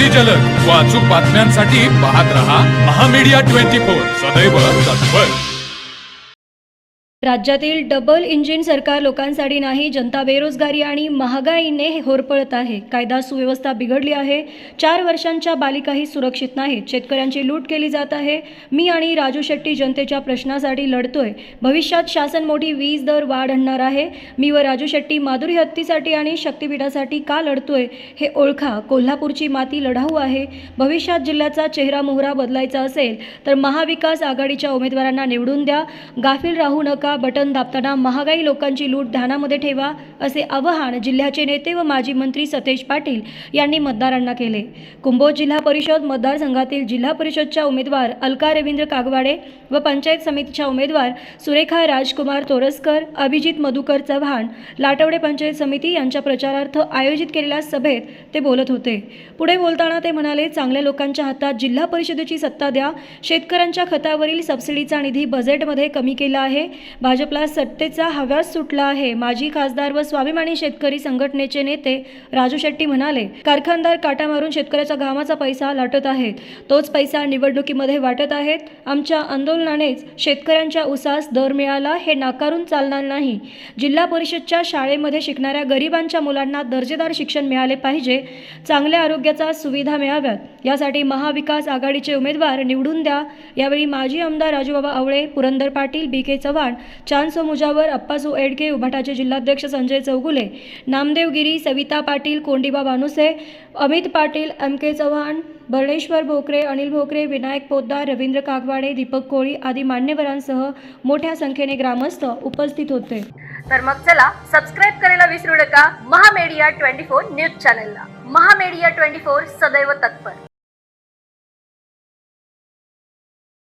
अति जलद व अचूक बातम्यांसाठी पाहत रहा महामीडिया 24 सदैव तत्पर। राज्यातील डबल इंजिन सरकार लोकांसाठी नाही, जनता बेरोजगारी आणि महागाईने होरपळत आहे। कायदा सुव्यवस्था बिघडली आहे। 4 वर्षांच्या बालिकाही सुरक्षित नाहीत। शेतकऱ्यांची लूट केली जात आहे। मी आणि राजू शेट्टी जनतेच्या प्रश्नासाठी लढतोय। भविष्यात शासन मोठी वीज दर वाढ आणणार आहे। मी व राजू शेट्टी माधुरी हत्तीसाठी आणि शक्तीपीठासाठी का लढतोय हे ओळखा। कोल्हापूरची माती लढाऊ आहे। भविष्यात जिल्ह्याचा चेहरा मोहरा बदलायचा असेल तर महाविकास आघाडीच्या उमेदवारांना निवडून द्या। गाफील राहू नका। बटन दाबताना महागाई लोकांची लूट ध्यानामध्ये ठेवा, असे आवाहन जिल्ह्याचे नेते व माजी मंत्री सतेज पाटील यांनी मतदारांना केले। कुंभोज जिल्हा परिषद मतदारसंघातील जिल्हा परिषदच्या उमेदवार अलका रवींद्र कागवाडे व पंचायत समितीच्या उमेदवार सुरेखा राजकुमार तोरसकर, अभिजित मधुकर चव्हाण, लाटवडे पंचायत समिती यांच्या प्रचारार्थ आयोजित केलेल्या सभेत ते बोलत होते। पुढे बोलताना ते म्हणाले, चांगल्या लोकांच्या हातात जिल्हा परिषदेची सत्ता द्या। शेतकऱ्यांच्या खतावरील सबसिडीचा निधी बजेटमध्ये कमी केला आहे। भाजपला सत्तेचा हव्यास सुटला आहे। माजी खासदार व स्वाभिमानी शेतकरी संघटनेचे नेते राजू शेट्टी म्हणाले, कारखानदार काटा मारून शेतकऱ्याचा घामाचा पैसा लाटत आहेत, तोच पैसा निवडणुकीमध्ये वाटत आहेत। आमच्या आंदोलनानेच शेतकऱ्यांच्या उसास दर मिळाला, हे नाकारून चालणार नाही। जिल्हा परिषदच्या शाळेमध्ये शिकणाऱ्या गरिबांच्या मुलांना दर्जेदार शिक्षण मिळाले पाहिजे। चांगल्या आरोग्याचा सुविधा मिळाव्यात, यासाठी महाविकास आघाडीचे उमेदवार निवडून द्या। यावेळी माजी आमदार राजूबाबा आवळे, पुरंदर पाटील, बी.के. चव्हाण, चांदसो मुजावर, अप्पासू एडके, उभाटाचे जिल्हाध्यक्ष संजय चौगुले, नामदेव गिरी, सविता पाटील, कोंडीबा बानुसे, अमित पाटील, एम.के. चव्हाण, बर्णेश्वर भोकरे, अनिल भोकरे, विनायक पोद्दार, रवींद्र कागवाडे, दीपक कोळी आदी मान्यवरांसह मोठ्या संख्येने ग्रामस्थ उपस्थित होते। तर मग चला सबस्क्राइब करायला विसरू नका महामीडिया 24 न्यूज चॅनलला। महामीडिया 24 सदैव तत्पर।